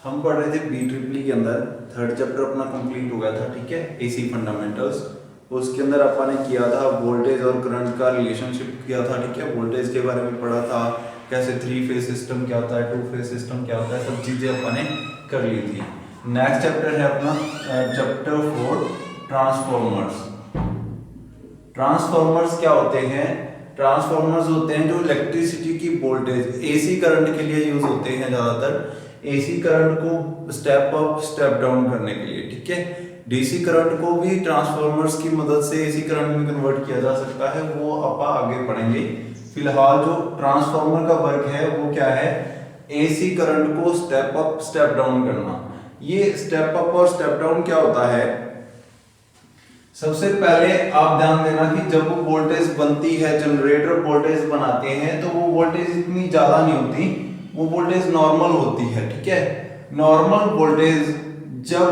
हम पढ़ रहे थे BEEE के अंदर, थर्ड चैप्टर अपना कंप्लीट हो गया था, ठीक है, AC फंडामेंटल्स। उसके अंदर अपन ने किया था वोल्टेज और करंट का रिलेशनशिप किया था, ठीक है, वोल्टेज के बारे में पढ़ा था, कैसे 3 फेज सिस्टम क्या होता है, 2 फेज सिस्टम क्या होता है, सब चीज़ें अपन ने कर ली थी। नेक्स्ट चैप्टर है अपना चैप्टर 4 ट्रांसफॉर्मर्स। ट्रांसफॉर्मर्स क्या होते हैं? ट्रांसफॉर्मर्स होते हैं जो इलेक्ट्रिसिटी की वोल्टेज AC करंट के लिए यूज होते हैं ज़्यादातर, AC करंट को स्टेप अप स्टेप डाउन करने के लिए, ठीक है। DC करंट को भी ट्रांसफॉर्मर्स की मदद से AC करंट में कन्वर्ट किया जा सकता है, वो अपन आगे पढ़ेंगे। फिलहाल जो ट्रांसफॉर्मर का वर्क है वो क्या है? AC करंट को स्टेप अप स्टेप डाउन करना। ये स्टेप अप और स्टेप डाउन क्या होता है? सबसे पहले आप ध्यान देना कि जब वो वोल्टेज बनती है, जनरेटर वोल्टेज बनाते हैं, तो वो वोल्टेज इतनी ज्यादा नहीं होती, वो वोल्टेज नॉर्मल होती है, ठीक है। नॉर्मल वोल्टेज जब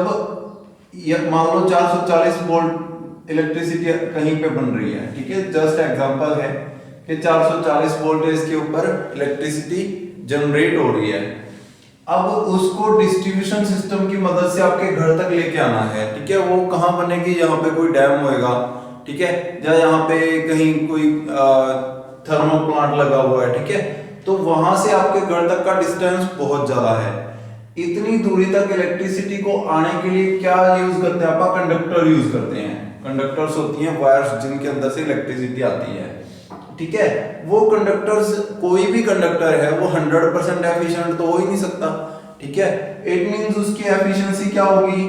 ये मान लो 440 वोल्ट इलेक्ट्रिसिटी कहीं पे बन रही है, ठीक है, जस्ट एग्जांपल है कि 440 वोल्टेज के ऊपर इलेक्ट्रिसिटी जनरेट हो रही है। अब उसको डिस्ट्रीब्यूशन सिस्टम की मदद से आपके घर तक लेके आना है, ठीक है। वो कहाँ बनेगी? यहाँ पे कोई डैम होएगा, ठीक है, या यहाँ पे कहीं कोई थर्मल प्लांट लगा हुआ है, ठीक है। तो वहां से आपके घर तक का डिस्टेंस बहुत ज्यादा है। इतनी दूरी तक इलेक्ट्रिसिटी को आने के लिए क्या यूज करते हैं? आप कंडक्टर यूज करते हैं। कंडक्टर्स होती हैं वायर्स जिनके अंदर से इलेक्ट्रिसिटी आती है, ठीक है। वो कंडक्टर्स, कोई भी कंडक्टर है वो 100% एफिशिएंट तो हो ही नहीं सकता, ठीक है। इट मींस उसकी एफिशिएंसी क्या होगी?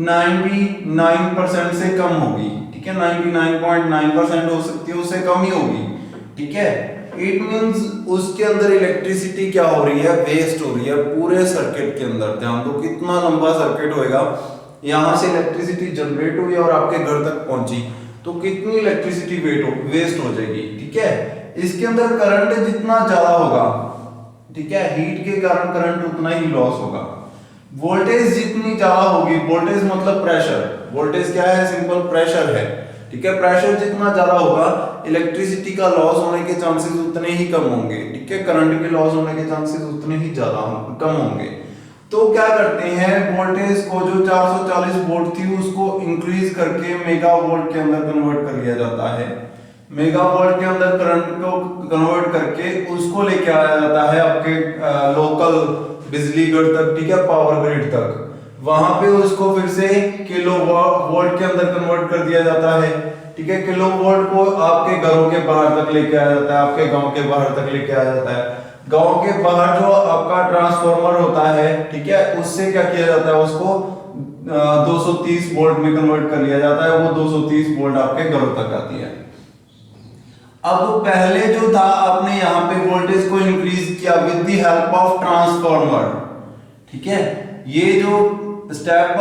99% से कम होगी, ठीक है, 99.9% हो सकती है, उससे कम ही होगी, ठीक है। इट मींस उसके अंदर इलेक्ट्रिसिटी क्या हो रही है? वेस्ट हो रही है पूरे सर्किट के अंदर। ध्यान दो कितना लंबा सर्किट होएगा, यहां से इलेक्ट्रिसिटी जनरेट हुई और आपके घर तक पहुंची, तो कितनी इलेक्ट्रिसिटी वेस्ट हो जाएगी, ठीक है। इसके अंदर करंट जितना ज्यादा होगा, ठीक है, हीट के कारण करंट उतना ही लॉस होगा। वोल्टेज जितनी ज्यादा होगी, वोल्टेज मतलब प्रेशर, वोल्टेज क्या है? सिंपल प्रेशर है, ठीक है। प्रेशर जितना ज्यादा होगा, इलेक्ट्रिसिटी का लॉस होने के चांसेस उतने ही कम होंगे, ठीक है। करंट के लॉस होने के चांसेस उतने ही ज्यादा कम होंगे। तो क्या करते हैं, वोल्टेज को जो 440 वोल्ट थी उसको इंक्रीज करके मेगा वोल्ट के अंदर कन्वर्ट कर लिया जाता है। मेगा वोल्ट के अंदर करंट को कन्वर्ट करके उसको लेके आया जाता है आपके लोकल बिजली घर तक, ठीक है, पावर ग्रिड तक। वहां पे उसको फिर से किलो वोल्ट के अंदर कन्वर्ट कर दिया जाता है, ठीक है। किलो वोल्ट को आपके घरों के बाहर तक लेके आया जाता है, आपके गांव के बाहर तक लेके आया जाता है। गांव के बाहर जो आपका ट्रांसफार्मर होता है, ठीक है, उससे क्या किया जाता है? उसको 230 वोल्ट में कन्वर्ट कर लिया जाता है, वो 230 वोल्ट आपके घरों तक आती है। अब पहले जो था, आपने यहाँ पे वोल्टेज को इंक्रीज किया with the help of transformer, ठीक है। ये जो स्टेप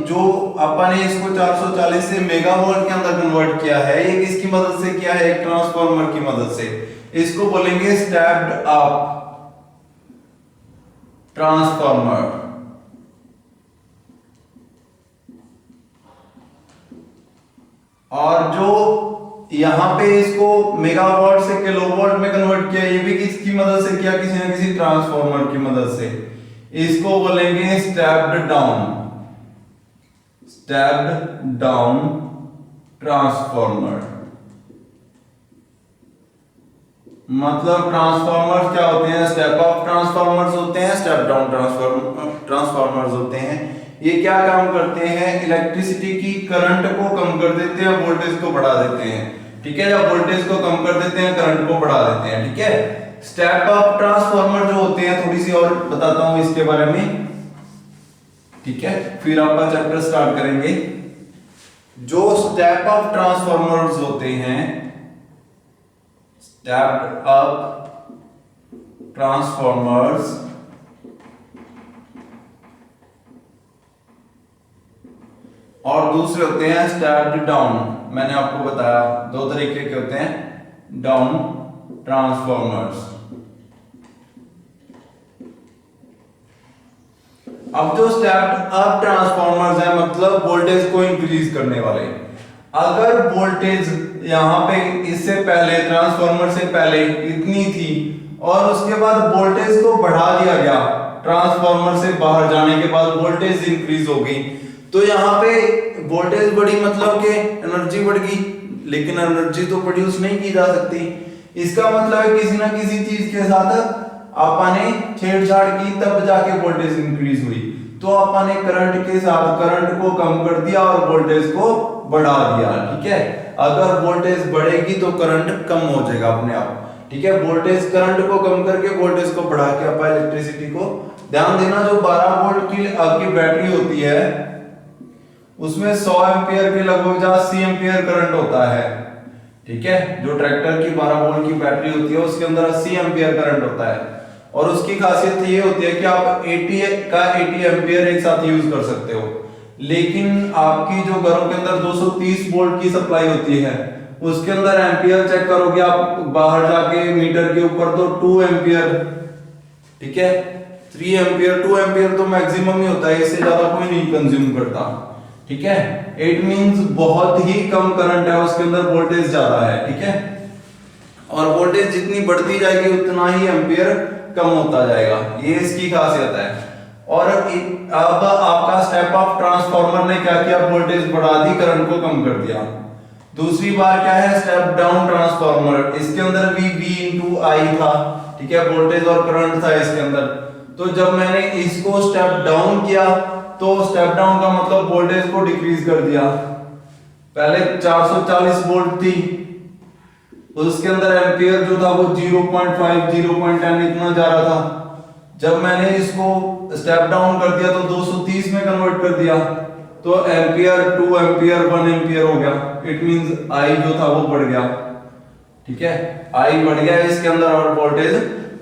जो अपन ने इसको 440 से मेगावाट के अंदर कन्वर्ट किया है, ये किसकी मदद से किया है? एक ट्रांसफार्मर की मदद से। इसको बोलेंगे स्टेप्ड अप ट्रांसफार्मर। और जो यहां पे इसको मेगावाट से किलोवाट में कन्वर्ट किया, ये भी किसकी मदद से किया? किसी न किसी ट्रांसफार्मर की मदद से। इसको बोलेंगे stepped down, stepped down transformer. मतलब ट्रांसफार्मर क्या होते हैं? स्टेप अप ट्रांसफार्मर्स होते हैं, स्टेप डाउन ट्रांसफार्मर्स होते हैं। ये क्या काम करते हैं? इलेक्ट्रिसिटी की करंट को कम कर देते हैं, वोल्टेज को बढ़ा देते हैं, ठीक है, या वोल्टेज को कम कर देते हैं, करंट को बढ़ा देते हैं, ठीक है। स्टेप अप ट्रांसफार्मर जो होते हैं, थोड़ी सी और बताता हूं इसके बारे में, ठीक है, फिर आपका चैप्टर स्टार्ट करेंगे। जो स्टेप अप ट्रांसफार्मर्स होते हैं, स्टेप्ड अप ट्रांसफार्मर्स, और दूसरे होते हैं स्टेप्ड डाउन। मैंने आपको बताया दो तरीके के होते हैं डाउन ट्रांसफार्मर्स। अब जो स्टेप्ड अप ट्रांसफार्मर्स है, मतलब वोल्टेज को इंक्रीज करने वाले। अगर वोल्टेज यहां पे इससे पहले, ट्रांसफार्मर से पहले इतनी थी और उसके बाद वोल्टेज को बढ़ा दिया गया, ट्रांसफार्मर से बाहर जाने के बाद वोल्टेज इंक्रीज होगी। तो यहाँ पे वोल्टेज बढ़ी मतलब कि एनर्जी बढ़ गई, लेकिन एनर्जी तो प्रोड्यूस नहीं की जा सकती। इसका मतलब है किसी ना किसी चीज के साथ आपने छेड़छाड़ की तब जाके वोल्टेज इंक्रीज हुई। तो आपने करंट के साथ करंट को कम कर दिया और वोल्टेज को बढ़ा दिया, ठीक है। अगर वोल्टेज बढ़ेगी तो करंट कम हो जाएगा अपने आप, ठीक है। वोल्टेज करंट को कम करके वोल्टेज को बढ़ा के आप इलेक्ट्रिसिटी को, ध्यान देना जो 12 वोल्ट की आपकी बैटरी होती है उसमें 100 एंपियर के लगभग 80 एंपियर करंट होता है, ठीक है। जो ट्रैक्टर की 12 वोल्ट की बैटरी होती है उसके अंदर 80 एंपियर करंट होता है, और उसकी खासियत ये होती है कि आप 80 एंपियर एक साथ यूज कर सकते हो। लेकिन आपकी जो घरों के अंदर 230 वोल्ट की सप्लाई होती है उसके अंदर एंपियर चेक करोगे आप बाहर जाके मीटर के ऊपर तो 2 एंपियर, ठीक है। 3 एंपियर 2 एंपियर तो मैक्सिमम ही होता है, इससे ज्यादा कोई नहीं कंज्यूम करता, ठीक है। इट मींस बहुत ही कम करंट है उसके अंदर, वोल्टेज ज्यादा है, ठीक है। और वोल्टेज जितनी बढ़ती जाएगी उतना ही एंपियर कम होता जाएगा, ये इसकी खासियत है। और अब आपका स्टेप अप ट्रांसफार्मर ने क्या किया, वोल्टेज बढ़ा दी, करंट को कम कर दिया। दूसरी बार क्या है, स्टेप डाउन ट्रांसफार्मर, इसके अंदर भी V into I था, ठीक है, वोल्टेज और करंट था इसके अंदर। तो जब मैंने इसको स्टेप डाउन किया तो स्टेप डाउन का मतलब वोल्टेज को डिक्रीज कर दिया। पहले 440 वोल्ट थी, उसके अंदर एंपियर जो था वो 0.5 0.10 इतना जा रहा था। जब मैंने इसको स्टेप डाउन कर दिया तो 230 में कन्वर्ट कर दिया, तो एंपियर 2 एंपियर 1 एंपियर हो गया। इट मींस आई जो था वो बढ़ गया, ठीक है, आई बढ़ गया इसके अंदर और वोल्टेज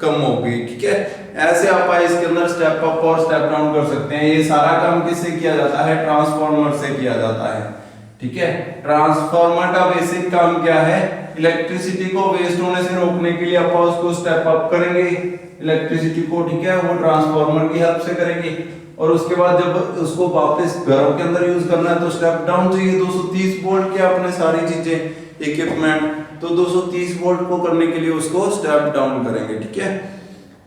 कम हो गई, ठीक है। ऐसे आप इसके अंदर स्टेप अप और स्टेप डाउन कर सकते हैं। ये सारा काम किससे किया जाता है, ट्रांसफार्मर से किया जाता है, ठीक है। ट्रांसफार्मर का बेसिक काम क्या है, इलेक्ट्रिसिटी को वेस्ट होने से रोकने के लिए आप उसको स्टेप अप करेंगे इलेक्ट्रिसिटी को, ठीक है, वो ट्रांसफार्मर की हेल्प से करेंगे। और उसके बाद जब उसको वापस घरों के अंदर यूज करना है तो स्टेप डाउन चाहिए। 230 वोल्ट के अपने सारी चीजें इक्विपमेंट, तो 230 वोल्ट को करने के लिए उसको स्टेप डाउन करेंगे, ठीक है,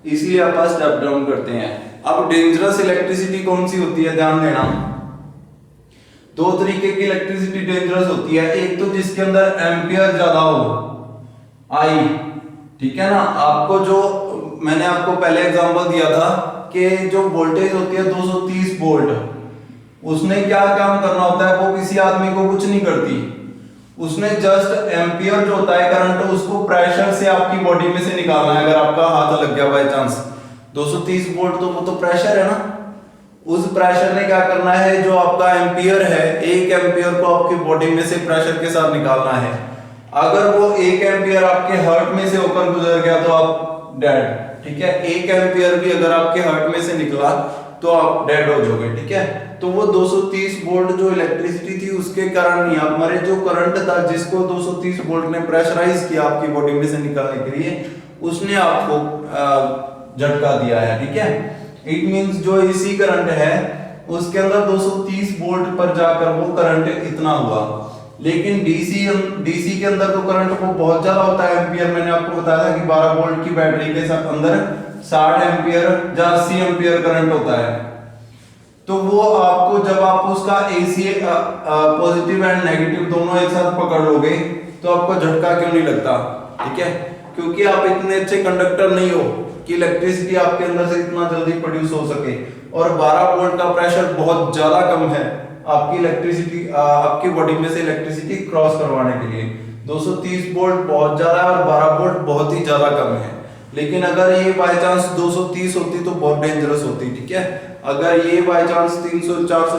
इसलिए आप स्टेप डाउन करते हैं। अब डेंजरस इलेक्ट्रिसिटी कौन सी होती है, ध्यान देना। 2 तरीके की इलेक्ट्रिसिटी डेंजरस होती है, एक तो जिसके अंदर एंपियर ज्यादा हो, आई, ठीक है ना। आपको जो मैंने आपको पहले एग्जांपल दिया था कि जो वोल्टेज होती है 230 वोल्ट, उसने क्या काम करना होता है, वो किसी आदमी को कुछ नहीं करती, उसने जस्ट एंपियर जो होता है करंट, उसको प्रेशर से आपकी बॉडी में से निकालना है। अगर आपका हाथ लग गया बाय चांस 230 वोल्ट, तो वो तो प्रेशर है ना, उस प्रेशर ने क्या करना है, जो आपका एंपियर है 1 एंपियर को आपकी बॉडी में से प्रेशर के साथ निकालना है। अगर वो 1 एंपियर आपके हार्ट में से होकर गुजर गया तो आप डेड, ठीक है। 1 एंपियर भी अगर आपके हार्ट में से निकला तो आप डेड हो जाओगे, ठीक है। तो वो 230 वोल्ट जो इलेक्ट्रिसिटी थी उसके कारण नहीं आप मरे, जो करंट था जिसको 230 वोल्ट ने प्रेशराइज किया आपकी बॉडी में से निकालने के लिए, उसने आपको झटका दिया है, ठीक है। इट मींस जो एसी करंट है उसके अंदर 230 वोल्ट पर जाकर वो करंट इतना हुआ। लेकिन डीसी के अंदर तो करंट को बहुत ज्यादा होता है, एंपियर मैंने आपको बताया था कि 12 वोल्ट की बैटरी के साथ अंदर 60 एंपियर या 80 एंपियर करंट होता है। तो वो आपको जब आप उसका एसी पॉजिटिव एंड नेगेटिव दोनों एक साथ पकड़ लोगे तो आपको झटका क्यों नहीं लगता, ठीक है, क्योंकि आप इतने अच्छे कंडक्टर नहीं हो कि इलेक्ट्रिसिटी आपके अंदर से इतना जल्दी प्रोड्यूस हो सके। और 12 वोल्ट का प्रेशर बहुत ज्यादा कम है आपकी इलेक्ट्रिसिटी, आपकी बॉडी में से इलेक्ट्रिसिटी क्रॉस करवाने के लिए। 230 वोल्ट बहुत ज्यादा है और 12 वोल्ट बहुत ही ज्यादा कम है। लेकिन अगर ये बाय चांस 230 होती तो बहुत डेंजरस होती, ठीक है। अगर ये बाय चांस 300-400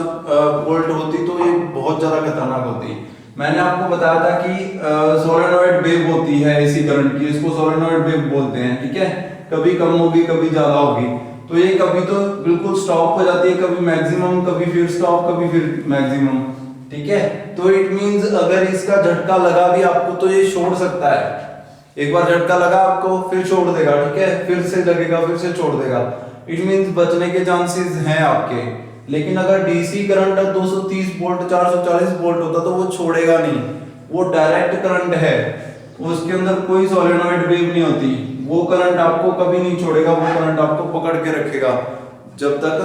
वोल्ट होती तो ये बहुत ज्यादा खतरनाक होती। मैंने आपको बताया था कि सोलेनॉइड वेव होती है एसी करंट की, इसको सोलेनॉइड वेव बोलते हैं, ठीक है। कभी कम होगी कभी ज्यादा होगी, तो ये कभी तो बिल्कुल स्टॉप हो जाती है, कभी मैक्सिमम, कभी फिर स्टॉप, कभी फिर मैक्सिमम, ठीक है। तो इट मींस अगर इसका झटका लगा भी आपको तो ये छोड़ सकता है। एक बार झटका लगा आपको फिर छोड़ देगा, ठीक है, फिर से लगेगा फिर से छोड़ देगा। इट मींस बचने के चांसेस हैं आपके। लेकिन अगर डीसी करंट 230 वोल्ट 440 वोल्ट होता तो वो छोड़ेगा नहीं, वो डायरेक्ट करंट है, उसके अंदर कोई सोलेनॉइड वेव नहीं होती, वो करंट आपको कभी नहीं छोड़ेगा, वो करंट आपको पकड़ के रखेगा जब तक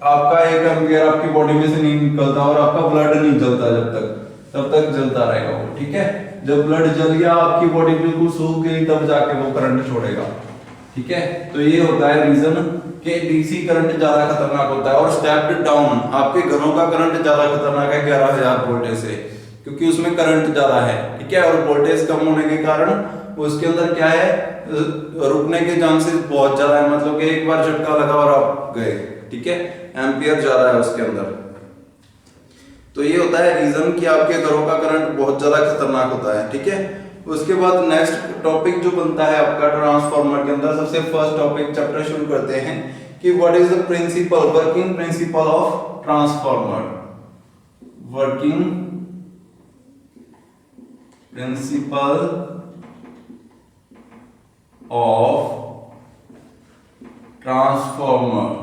आपका 1 एम्पियर आपकी बॉडी में से नहीं निकलता और आपका ब्लड नहीं जलता, तब तक जलता रहेगा वो, ठीक है। जब ब्लड जल गया, आपकी बॉडी बिल्कुल सूख गई, तब जाके वो करंट छोड़ेगा, ठीक है। तो ये होता है रीजन कि डीसी करंट ज्यादा खतरनाक होता है। और स्टेप्ड डाउन, आपके घरों का करंट ज्यादा खतरनाक है 11,000 वोल्टेज से, क्योंकि उसमें करंट ज्यादा है, ठीक है। और वोल्टेज कम होने के कारण उसके अंदर क्या है, रुकने के चांसेस बहुत ज्यादा है, मतलब कि एक बार झटका लगा और आप गए, ठीक है। एम्पियर ज्यादा है उसके अंदर। तो ये होता है रीजन कि आपके घरों का करंट बहुत ज्यादा खतरनाक होता है, ठीक है। उसके बाद नेक्स्ट टॉपिक जो बनता है आपका ट्रांसफार्मर के अंदर, सबसे फर्स्ट टॉपिक चैप्टर शुरू करते हैं कि what is the principle, working principle of transformer. Working principle of transformer.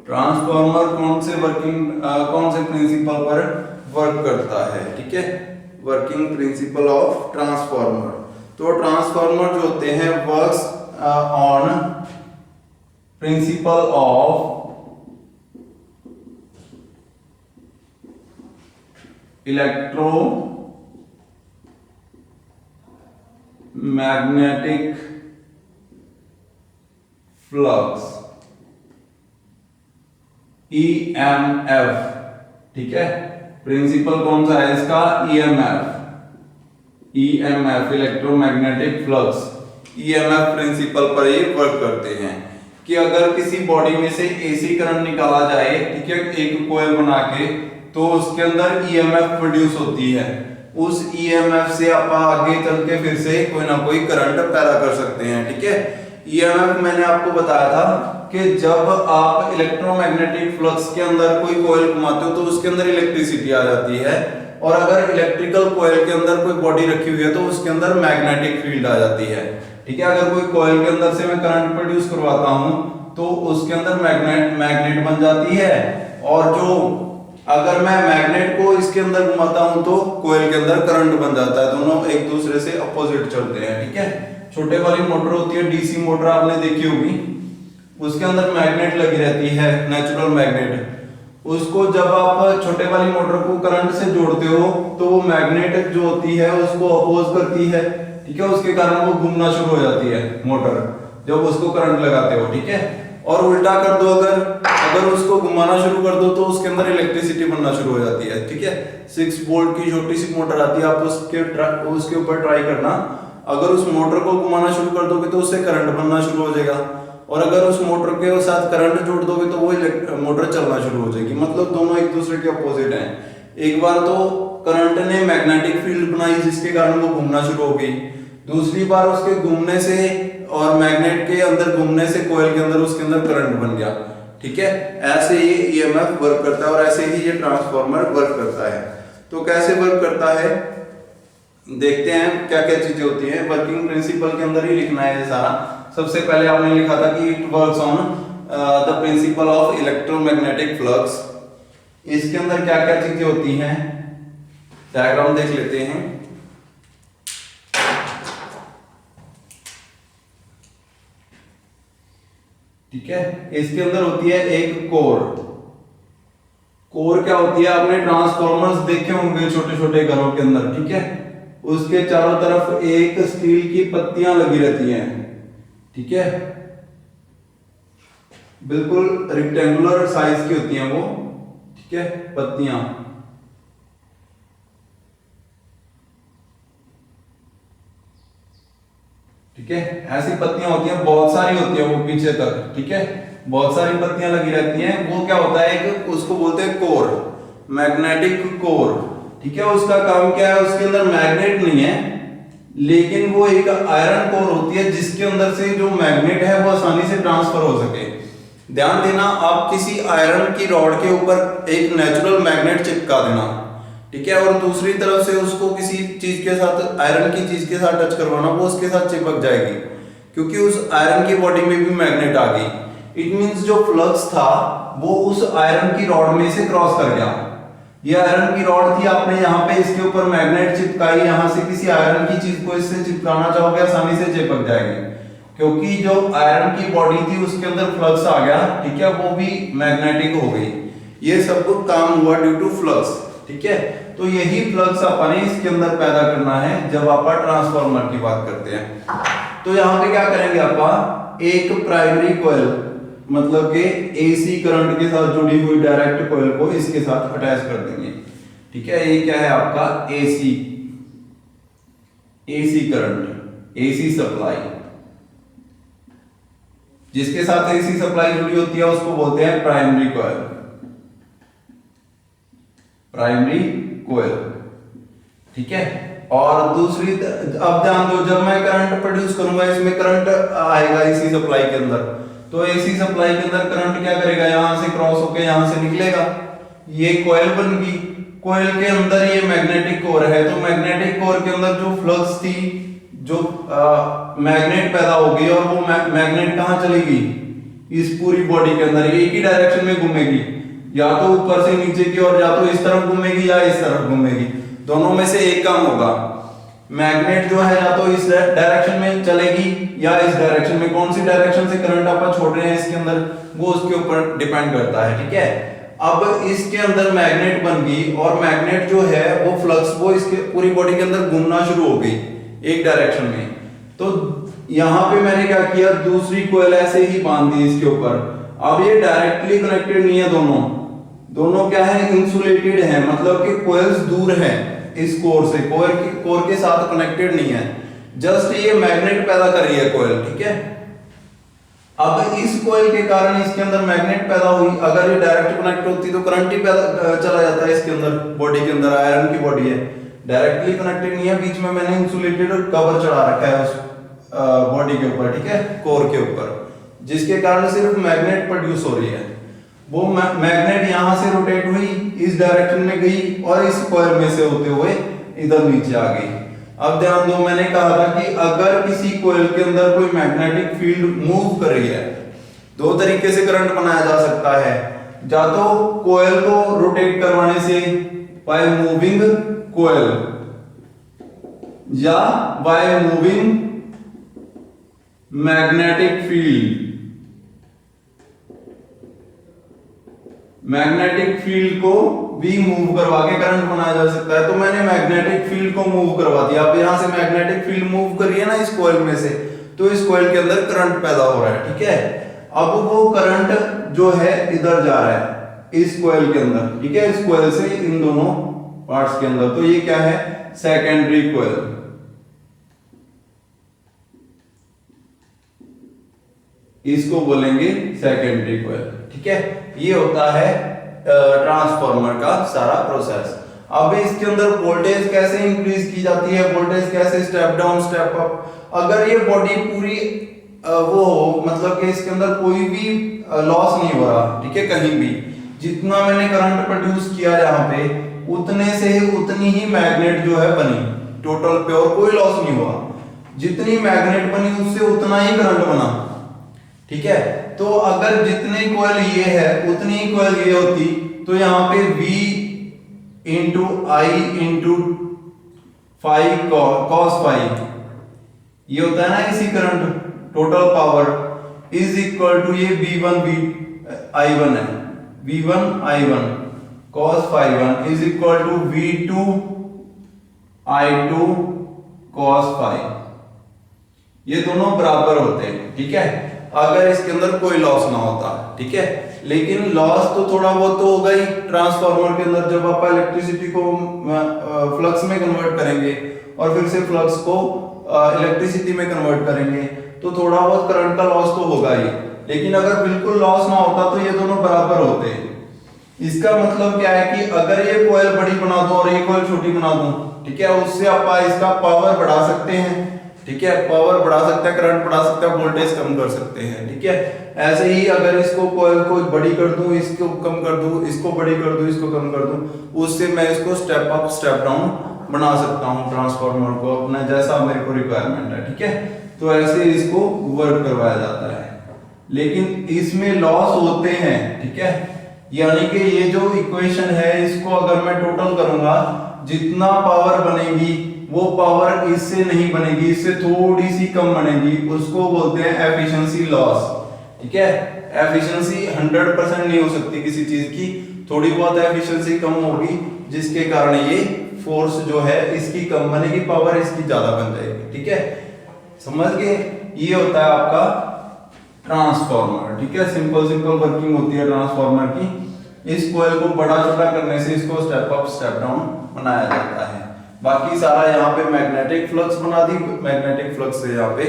Transformer कौन से प्रिंसिपल पर वर्क करता है, ठीक है। Working principle of transformer. तो ट्रांसफार्मर जो होते हैं works on principle of electromagnetic flux, EMF, ठीक है। प्रिंसिपल कौन सा है इसका, EMF electromagnetic flux, EMF principle पर ही वर्क करते हैं। कि अगर किसी बॉडी में से AC करंट निकाला जाए, ठीक है, एक कोयल बना के, तो उसके अंदर EMF प्रोड्यूस होती है। उस EMF से आप आगे चल के फिर से कोई ना कोई करंट पैदा कर सकते हैं, ठीक है। EMF मैंने आपको बताया था कि जब आप इलेक्ट्रोमैग्नेटिक फ्लक्स के अंदर कोई कॉइल घुमाते हो तो उसके अंदर इलेक्ट्रिसिटी आ जाती है, और अगर इलेक्ट्रिकल कॉइल के अंदर कोई बॉडी रखी हुई है तो उसके अंदर मैग्नेटिक फील्ड आ जाती है, ठीक है। अगर कोई कॉइल के अंदर से मैं करंट प्रोड्यूस करवाता हूं तो उसके अंदर मैग्नेट बन जाती है, और जो अगर मैं मैग्नेट को इसके अंदर घुमाता हूं तो कॉइल के अंदर करंट बन जाता है। दोनों एक दूसरे से अपोजिट चलते हैं, ठीक है। छोटे वाली मोटर होती है, डीसी मोटर आपने देखी होगी, उसके अंदर मैग्नेट लगी रहती है, नेचुरल मैग्नेट। उसको जब आप छोटे वाली मोटर को करंट से जोड़ते हो तो वो मैग्नेट जो होती है उसको अपोज करती है, ठीक है। उसके कारण वो घूमना शुरू हो जाती है मोटर, जब उसको करंट लगाते हो, ठीक है। और उल्टा कर दो, अगर उसको घुमाना शुरू कर दो तो उसके अंदर इलेक्ट्रिसिटी बनना शुरू हो जाती है, ठीक है। 6 वोल्ट की छोटी सी मोटर आती है, आप उसके ऊपर ट्राई करना। अगर उस मोटर को घुमाना शुरू कर दोगे तो उससे करंट बनना शुरू हो जाएगा, और अगर उस मोटर के साथ करंट जोड़ दोगे तो वो मोटर चलना शुरू हो जाएगी। मतलब दोनों एक दूसरे के अपोजिट हैं। एक बार तो करंट ने मैग्नेटिक फील्ड बनाई जिसके कारण वो घूमना शुरू हो गई, दूसरी बार उसके घूमने से और मैग्नेट के अंदर घूमने से कॉइल के अंदर उसके अंदर करंट बन गया, ठीक है। ऐसे ये EMF वर्क करता है और ऐसे ही ये ट्रांसफार्मर वर्क करता है। तो कैसे वर्क करता है देखते हैं, क्या क्या चीजें होती हैं। वर्किंग प्रिंसिपल के अंदर ही लिखना है ये सारा। सबसे पहले आपने लिखा था कि it works on the principal of electromagnetic flux. इसके अंदर क्या क्या चीजें होती हैं, डायग्राम देख लेते हैं। ठीक है, इसके अंदर होती है एक कोर। कोर क्या होती है, आपने ट्रांसफॉर्मर्स देखे होंगे छोटे छोटे घरों के अंदर, ठीक है। उसके चारों तरफ एक स्टील की पत्तियां लगी रहती हैं, ठीक है, बिल्कुल रेक्टेंगुलर साइज की होती हैं वो, ठीक है, पत्तियां। ठीक है, ऐसी पत्तियां होती हैं, बहुत सारी होती है वो पीछे तक, ठीक है, बहुत सारी पत्तियां लगी रहती हैं। वो क्या होता है, एक उसको बोलते हैं कोर, मैग्नेटिक कोर, ठीक है। उसका काम क्या है, उसके अंदर मैग्नेट नहीं है, लेकिन वो एक आयरन कोर होती है जिसके अंदर से जो मैग्नेट है वो आसानी से ट्रांसफर हो सके। ध्यान देना, आप किसी आयरन की रॉड के ऊपर एक नेचुरल मैग्नेट चिपका देना, ठीक है, और दूसरी तरफ से उसको किसी चीज के साथ, आयरन की चीज के साथ टच करवाना, वो उसके साथ चिपक जाएगी, क्योंकि उस आयरन की बॉडी में भी मैग्नेट आ गई। इट मींस जो फ्लक्स था वो उस आयरन की रॉड में से क्रॉस कर गया। ये आयरन की रॉड थी, आपने यहाँ पे इसके ऊपर मैग्नेट चिपकाई, यहाँ से किसी आयरन की चीज को इससे चिपकाना चाहोगे आसानी से चिपक जाएगी, क्योंकि जो आयरन की बॉडी थी उसके अंदर फ्लक्स आ गया, ठीक है, वो भी मैग्नेटिक हो गई। ये सब कुछ काम हुआ ड्यू टू फ्लक्स, ठीक है। तो यही फ्लक्स अपन इसके अंदर पैदा करना है जब अपन ट्रांसफार्मर की बात करते हैं। तो यहाँ पे क्या करेंगे अपन, एक प्राइमरी कॉइल मतलब के एसी करंट के साथ जुड़ी हुई डायरेक्ट कॉइल को इसके साथ अटैच कर देंगे, ठीक है। ये क्या है आपका एसी करंट, एसी सप्लाई। जिसके साथ एसी सप्लाई जुड़ी होती है उसको बोलते हैं प्राइमरी कॉइल, प्राइमरी कॉइल, ठीक है। और दूसरी, अब ध्यान दो, जब मैं करंट प्रोड्यूस करूंगा इसमें करंट आएगा एसी सप्लाई के अंदर, तो एसी सप्लाई के अंदर करंट क्या करेगा, यहां से क्रॉस होकर यहां से निकलेगा, ये कॉइल बन गई। कॉइल के अंदर ये मैग्नेटिक कोर है, तो मैग्नेटिक कोर के अंदर जो फ्लक्स थी, जो मैग्नेट पैदा होगी, और वो मैग्नेट कहां चलेगी, इस पूरी बॉडी के अंदर, एक ही डायरेक्शन में घूमेगी, या तो ऊपर से नीचे की ओर, या तो इस तरफ घूमेगी या इस तरफ घूमेगी, दोनों में से एक काम होगा। मैग्नेट जो है या तो इस डायरेक्शन में चलेगी या इस डायरेक्शन में, कौन सी डायरेक्शन से करंट आप छोड़ रहे हैं इसके अंदर, वो उसके ऊपर डिपेंड करता है, ठीक है। अब इसके अंदर मैग्नेट बन गई, और मैग्नेट जो है वो फ्लक्स वो इसके पूरी बॉडी के अंदर घूमना शुरू हो गई एक डायरेक्शन में। तो यहां पे मैंने क्या किया, दूसरी कोयल ऐसे ही बांध दी इसके ऊपर। अब ये डायरेक्टली कनेक्टेड नहीं है, दोनों क्या है, इंसुलेटेड है, मतलब कि कोयल्स दूर है इस कोर से, कोर के साथ कनेक्टेड नहीं है, जस्ट ये मैग्नेट पैदा कर रही है कोयल, ठीक है। अब इस कोयल के कारण इसके अंदर मैग्नेट पैदा हुई, अगर ये डायरेक्ट कनेक्ट होती तो करंट ही पैदा चला जाता है इसके अंदर, बॉडी के अंदर आयरन की बॉडी है, डायरेक्टली कनेक्टेड नहीं है, बीच में मैंने इंसुलेटेड कवर चढ़ा रखा है उस बॉडी के ऊपर, ठीक है, कोर के ऊपर, जिसके कारण सिर्फ मैग्नेट प्रोड्यूस हो रही है। वो मैग्नेट यहां से रोटेट हुई, इस डायरेक्शन में गई, और इस कॉइल में से होते हुए इधर नीचे आ गई। अब ध्यान दो, मैंने कहा था कि अगर किसी कॉइल के अंदर कोई मैग्नेटिक फील्ड मूव कर रही है, दो तरीके से करंट बनाया जा सकता है, या तो कॉइल को रोटेट करवाने से बाय मूविंग कॉइल, या by moving magnetic field. Magnetic field को भी मूव करवा के करंट बनाया जा सकता है। तो मैंने मैग्नेटिक फील्ड को मूव करवा दिया, अब यहां से मैग्नेटिक फील्ड मूव कर रही है ना इस कॉइल में से, तो इस कॉइल के अंदर करंट पैदा हो रहा है, ठीक है। अब वो करंट जो है इधर जा रहा है इस कॉइल के अंदर, ठीक है, इस कॉइल से इन दोनों पार्ट्स के अंदर, तो ये क्या है, सेकेंडरी कॉइल, इसको बोलेंगे सेकेंडरी कॉइल, ठीक है। ये होता है ट्रांसफार्मर का सारा प्रोसेस। अब इसके अंदर वोल्टेज कैसे इंक्रीज की जाती है, वोल्टेज कैसे स्टेप डाउन स्टेप अप। अगर ये बॉडी पूरी वो हो, मतलब कि इसके अंदर कोई भी लॉस नहीं हो रहा, ठीक है, कहीं भी जितना मैंने करंट प्रोड्यूस किया यहाँ पे, उतने से उतनी ही मैग्नेट जो है बनी, टोटल प्योर, कोई लॉस नहीं हुआ, जितनी मैग्नेट बनी उससे उतना ही करंट बना, ठीक है। तो अगर जितनी कॉइल ये है उतनी ही कॉइल ये होती, तो यहां पे V into I into phi cos phi, ये होता है ना इसी current, total power is equal to, ये V1 I1 है, V1 I1 cos phi 1 is equal to V2 I2 cos phi. ये दोनों बराबर होते हैं, ठीक है, अगर इसके अंदर कोई लॉस ना होता, ठीक है। लेकिन लॉस तो थोड़ा बहुत तो होगा ही ट्रांसफार्मर के अंदर, जब आप इलेक्ट्रिसिटी को फ्लक्स में कन्वर्ट करेंगे और फिर से फ्लक्स को इलेक्ट्रिसिटी में कन्वर्ट करेंगे, तो थोड़ा बहुत करंट का लॉस तो होगा ही। लेकिन अगर बिल्कुल लॉस ना होता तो ये दोनों बराबर होते। इसका मतलब क्या है कि अगर ये कॉइल बड़ी बना दो और ये कॉइल छोटी बना दो, ठीक है, उससे आप इसका पावर बढ़ा सकते हैं, ठीक है, पावर बढ़ा सकते हैं, करंट बढ़ा सकते हैं, वोल्टेज कम कर सकते हैं, ठीक है। ऐसे ही अगर इसको कॉइल को बड़ी कर दूं, इसको कम कर दूं, इसको बड़ी कर दूं, इसको कम कर दूं, उससे मैं इसको स्टेप अप स्टेप डाउन बना सकता हूं ट्रांसफार्मर को, अपना जैसा मेरे को रिक्वायरमेंट है, ठीक है। तो ऐसे इसको वर्क करवाया जाता है, लेकिन इसमें लॉस होते हैं, ठीक है। यानी कि ये जो इक्वेशन है, इसको अगर मैं टोटल करूंगा, जितना पावर बनेगी वो पावर इससे नहीं बनेगी, इससे थोड़ी सी कम बनेगी, उसको बोलते हैं एफिशिएंसी लॉस। ठीक है, एफिशिएंसी 100% नहीं हो सकती किसी चीज की, थोड़ी बहुत एफिशिएंसी कम होगी, जिसके कारण ये फोर्स जो है इसकी कम बनेगी, पावर इसकी ज्यादा बन जाएगी। ठीक है, समझ गए? ये होता है आपका ट्रांसफार्मर। ठीक है, सिंपल सिंपल वर्किंग होती है ट्रांसफार्मर की। इस कॉइल को बड़ा छोटा करने से इसको स्टेप अप स्टेप डाउन बनाया जाता है। बाकी सारा यहाँ पे मैग्नेटिक फ्लक्स बना दी, मैग्नेटिक फ्लक्स से यहाँ पे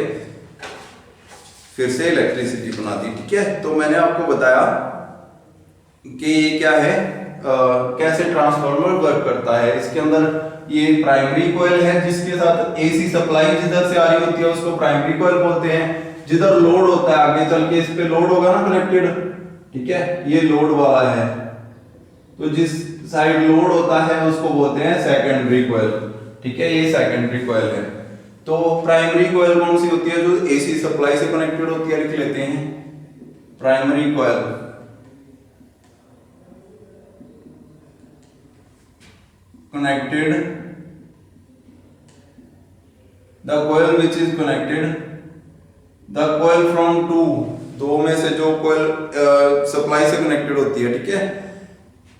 फिर से इलेक्ट्रिसिटी बना दी। ठीक है, तो मैंने आपको बताया कि ये क्या है, कैसे ट्रांसफार्मर वर्क करता है। इसके अंदर ये प्राइमरी कॉइल है जिसके साथ एसी सप्लाई जिधर से आ रही होती है उसको प्राइमरी कॉइल बोलते हैं। जिधर लोड होता है आगे चल के इस पे लोड होगा ना कनेक्टेड, ठीक है, ये लोड वाला है, तो जिस साइड लोड होता है उसको बोलते हैं सेकेंडरी कॉइल। ठीक है, ये सेकेंडरी कॉइल है। तो प्राइमरी कॉइल कौन सी होती है? जो एसी सप्लाई से कनेक्टेड होती है, लिख लेते हैं primary coil. Connected the coil which is connected the coil from two, दो में से जो कॉइल सप्लाई से कनेक्टेड होती है। ठीक है,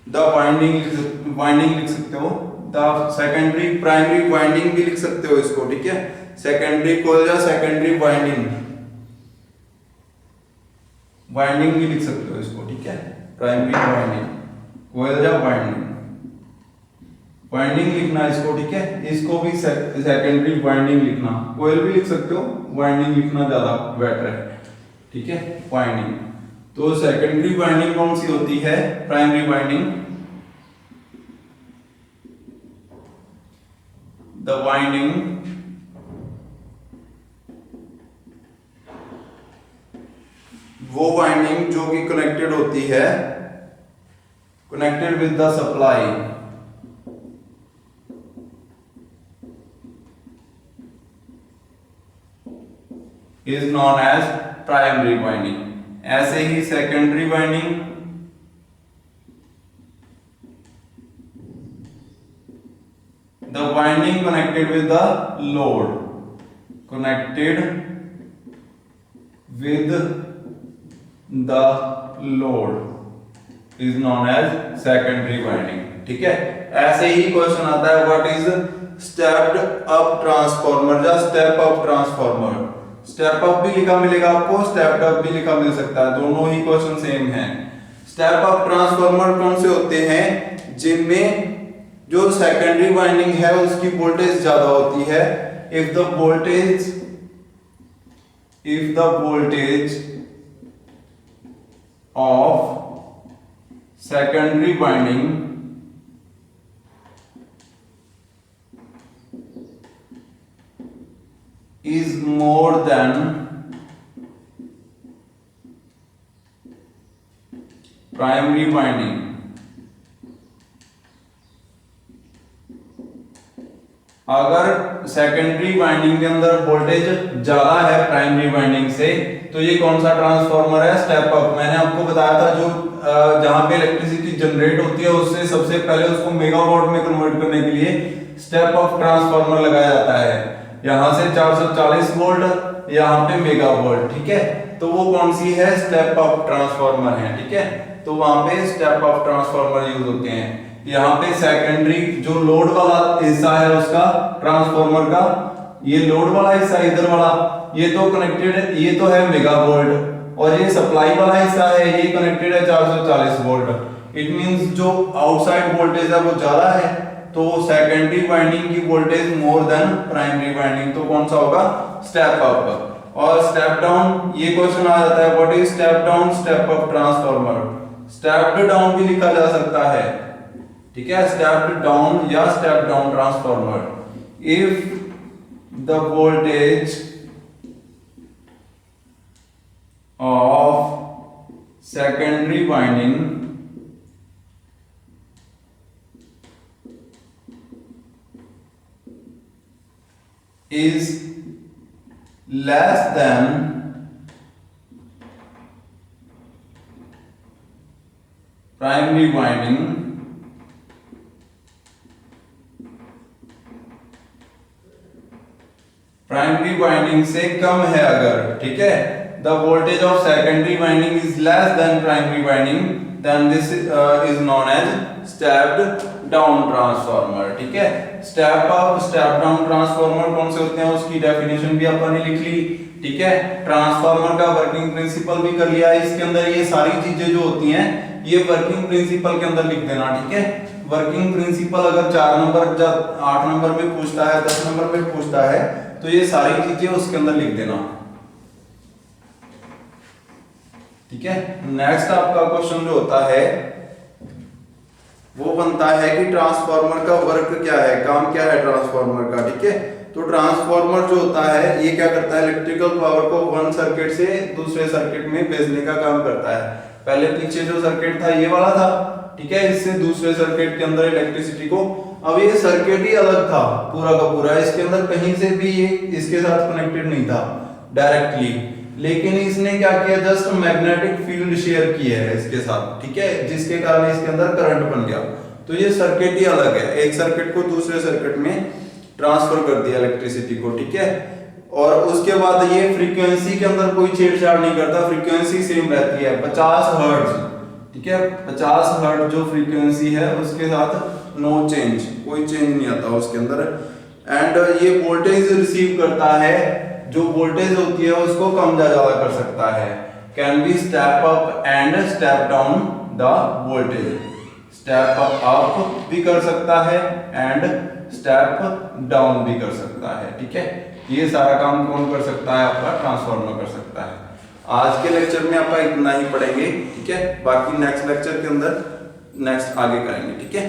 द वाइंडिंग लिख सकते हो, द सेकेंडरी प्राइमरी वाइंडिंग भी लिख सकते हो इसको। ठीक है, सेकेंडरी कॉइल या सेकेंडरी वाइंडिंग भी लिख सकते हो इसको। ठीक है, प्राइमरी वाइंडिंग, कॉइल या वाइंडिंग लिखना इसको। ठीक है, इसको भी सेकेंडरी वाइंडिंग लिखना, कॉइल भी लिख सकते हो, वाइंडिंग लिखना ज्यादा बेटर है। ठीक है, वाइंडिंग। तो सेकेंडरी वाइंडिंग कौन सी होती है? प्राइमरी वाइंडिंग, द वाइंडिंग वो वाइंडिंग जो कि कनेक्टेड होती है, connected with the supply, is known as primary winding. ऐसे ही secondary winding, the winding connected with the load, connected with the load is known as secondary winding. ठीक है, ऐसे ही क्वेश्चन आता है what is stepped up transformer या step up transformer. Step up भी लिखा मिलेगा आपको, स्टेप्ड अप भी लिखा मिल सकता है, दोनों ही क्वेश्चन सेम है। स्टेप अप ट्रांसफार्मर कौन से होते हैं? जिनमें जो सेकेंडरी वाइंडिंग है उसकी वोल्टेज ज्यादा होती है। If the voltage of secondary winding is more than primary winding, अगर सेकेंडरी वाइंडिंग के अंदर वोल्टेज ज्यादा है प्राइमरी वाइंडिंग से, तो ये कौन सा ट्रांसफार्मर है? Step up. मैंने आपको बताया था जो जहां पे इलेक्ट्रिसिटी जनरेट होती है उससे सबसे पहले उसको मेगावाट में कन्वर्ट करने के लिए स्टेप अप ट्रांसफार्मर लगाया जाता है। यहां से 440 वोल्ट, यहां पे मेगावाट। ठीक है, तो वो कौन सी है? स्टेप अप ट्रांसफार्मर है। ठीक है, तो वहां पे स्टेप अप ट्रांसफार्मर यूज होते हैं। यहाँ पे सेकेंडरी जो लोड वाला हिस्सा है उसका ट्रांसफार्मर का, ये लोड वाला हिस्सा इधर वाला, ये तो कनेक्टेड है, ये तो है मेगावोल्ट, और ये सप्लाई वाला हिस्सा है ये कनेक्टेड है 440 वोल्ट। इट मींस जो आउटसाइड वोल्टेज है वो ज्यादा है, तो सेकेंडरी वाइंडिंग की voltage more than primary winding, तो कौन सा होगा? Step up. और स्टेप डाउन, ये क्वेश्चन आ जाता है what is step down step up transformer. Stepped down भी लिखा जा सकता है। ठीक है, स्टेप्ड डाउन या step down transformer. If the voltage of secondary winding is less than primary winding, primary winding से कम है अगर, ठीक है, the voltage of secondary winding is less than primary winding, then this is known as stepped down transformer, ठीक है। Step up step down transformer कौन से होते हैं उसकी डेफिनेशन भी अपन ने लिख ली, ठीक है। ट्रांसफार्मर का वर्किंग प्रिंसिपल भी कर लिया। इसके अंदर ये सारी चीजें जो होती हैं ये वर्किंग प्रिंसिपल के अंदर लिख देना, ठीक है। वर्किंग प्रिंसिपल अगर 4 नंबर या 8 नंबर में पूछता है, 10 नंबर में पूछता है, तो ये सारी चीजें उसके अंदर लिख देना, ठीक है। नेक्स्ट आपका क्वेश्चन जो होता है वो बनता है कि ट्रांसफार्मर का वर्क क्या है, काम क्या है ट्रांसफार्मर का, ठीक है। तो ट्रांसफार्मर जो होता है ये क्या करता है, इलेक्ट्रिकल पावर को वन सर्किट से दूसरे सर्किट में भेजने का काम करता है। पहले पीछे जो सर्किट था ये वाला था, ठीक है, इससे दूसरे सर्किट के अंदर इलेक्ट्रिसिटी को, अब ये सर्किट ही अलग था पूरा का पूरा, इसके अंदर कहीं से भी ये इसके साथ कनेक्टेड नहीं था डायरेक्टली, लेकिन इसने क्या किया, जस्ट मैग्नेटिक फील्ड शेयर की है इसके साथ, ठीक है, जिसके कारण इसके अंदर करंट बन गया। तो ये सर्किट ही अलग है, एक सर्किट को दूसरे सर्किट में ट्रांसफर कर दिया इलेक्ट्रिसिटी को, ठीक है। और उसके बाद ये फ्रीक्वेंसी के अंदर कोई छेड़छाड़ नहीं करता, फ्रीक्वेंसी सेम रहती है 50 हर्ट्ज, ठीक है। 50 हर्ट्ज जो फ्रीक्वेंसी है उसके साथ नो चेंज, कोई चेंज नहीं आता उसके अंदर। एंड ये वोल्टेज रिसीव करता है, जो वोल्टेज होती है उसको कम ज्यादा कर सकता है। Can be step up and step down the voltage, step up भी कर सकता है एंड स्टेप डाउन भी कर सकता है, ठीक है। ये सारा काम कौन कर सकता है, आपका ट्रांसफार्मर कर सकता है। आज के लेक्चर में आपका इतना ही पढ़ेंगे, ठीक है। बाकी नेक्स्ट लेक्चर के अंदर नेक्स्ट आगे करेंगे, ठीक है।